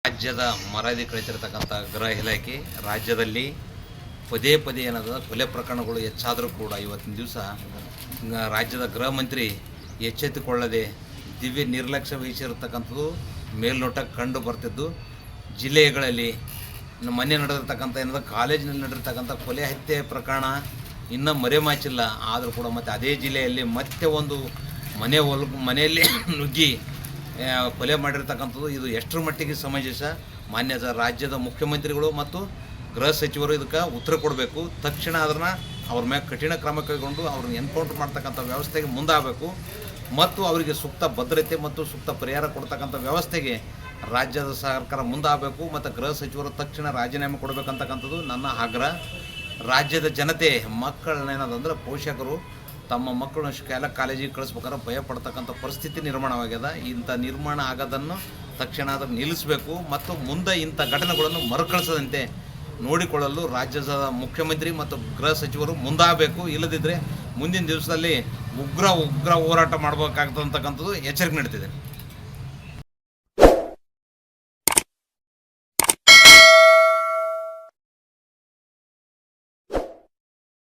ರಾಜ್ಯದ ಮರ್ಯಾದೆ ಕಳಿತಿರ್ತಕ್ಕಂಥ ಗೃಹ ಇಲಾಖೆ ರಾಜ್ಯದಲ್ಲಿ ಪದೇ ಪದೇ ಏನದ ಕೊಲೆ ಪ್ರಕರಣಗಳು ಹೆಚ್ಚಾದರೂ ಕೂಡ ಇವತ್ತಿನ ದಿವಸ ರಾಜ್ಯದ ಗೃಹ ಮಂತ್ರಿ ಎಚ್ಚೆತ್ತುಕೊಳ್ಳದೆ ದಿವ್ಯ ನಿರ್ಲಕ್ಷ್ಯ ವಹಿಸಿರತಕ್ಕಂಥದ್ದು ಮೇಲ್ನೋಟಕ್ಕೆ ಕಂಡು ಬರ್ತಿದ್ದು. ಜಿಲ್ಲೆಗಳಲ್ಲಿ ಮೊನ್ನೆ ನಡೆದಿರ್ತಕ್ಕಂಥ ಏನದ ಕಾಲೇಜಿನಲ್ಲಿ ನಡೆದಿರ್ತಕ್ಕಂಥ ಕೊಲೆ ಹತ್ಯೆ ಪ್ರಕರಣ ಇನ್ನೂ ಮರೆಮಾಚಿಲ್ಲ. ಆದರೂ ಕೂಡ ಮತ್ತು ಅದೇ ಜಿಲ್ಲೆಯಲ್ಲಿ ಮತ್ತೆ ಒಂದು ಮನೆಯಲ್ಲಿ ನುಗ್ಗಿ ಕೊಲೆ ಮಾಡಿರ್ತಕ್ಕಂಥದ್ದು ಇದು ಎಷ್ಟರ ಮಟ್ಟಿಗೆ ಸಮಂಜಸ? ಮಾನ್ಯ ರಾಜ್ಯದ ಮುಖ್ಯಮಂತ್ರಿಗಳು ಮತ್ತು ಗೃಹ ಸಚಿವರು ಇದಕ್ಕೆ ಉತ್ತರ ಕೊಡಬೇಕು. ತಕ್ಷಣ ಅದನ್ನು ಅವ್ರ ಮೇಲೆ ಕಠಿಣ ಕ್ರಮ ಕೈಗೊಂಡು ಅವ್ರನ್ನ ಎನ್ಕೌಂಟರ್ ಮಾಡ್ತಕ್ಕಂಥ ವ್ಯವಸ್ಥೆಗೆ ಮುಂದಾಗಬೇಕು ಮತ್ತು ಅವರಿಗೆ ಸೂಕ್ತ ಭದ್ರತೆ ಮತ್ತು ಸೂಕ್ತ ಪರಿಹಾರ ಕೊಡ್ತಕ್ಕಂಥ ವ್ಯವಸ್ಥೆಗೆ ರಾಜ್ಯದ ಸರ್ಕಾರ ಮುಂದಾಗಬೇಕು ಮತ್ತು ಗೃಹ ಸಚಿವರು ತಕ್ಷಣ ರಾಜೀನಾಮೆ ಕೊಡಬೇಕಂತಕ್ಕಂಥದ್ದು ನನ್ನ ಆಗ್ರಹ. ರಾಜ್ಯದ ಜನತೆ ಮಕ್ಕಳನ್ನೇನದಂದ್ರೆ ಪೋಷಕರು ತಮ್ಮ ಮಕ್ಕಳನ್ನ ಕಾಲೇಜಿಗೆ ಕಳಿಸ್ಬೇಕಾದ್ರೆ ಭಯ ಪಡ್ತಕ್ಕಂಥ ಪರಿಸ್ಥಿತಿ ನಿರ್ಮಾಣವಾಗ್ಯದ. ಇಂಥ ನಿರ್ಮಾಣ ಆಗೋದನ್ನು ತಕ್ಷಣ ಅದನ್ನು ನಿಲ್ಲಿಸಬೇಕು ಮತ್ತು ಮುಂದೆ ಇಂಥ ಘಟನೆಗಳನ್ನು ಮರುಕಳಿಸದಂತೆ ನೋಡಿಕೊಳ್ಳಲು ರಾಜ್ಯದ ಮುಖ್ಯಮಂತ್ರಿ ಮತ್ತು ಗೃಹ ಸಚಿವರು ಮುಂದಾಗಬೇಕು. ಇಲ್ಲದಿದ್ದರೆ ಮುಂದಿನ ದಿವಸದಲ್ಲಿ ಉಗ್ರ ಹೋರಾಟ ಮಾಡಬೇಕಾಗ್ತಕ್ಕಂಥದ್ದು ಎಚ್ಚರಿಕೆ ನೀಡ್ತಿದೆ.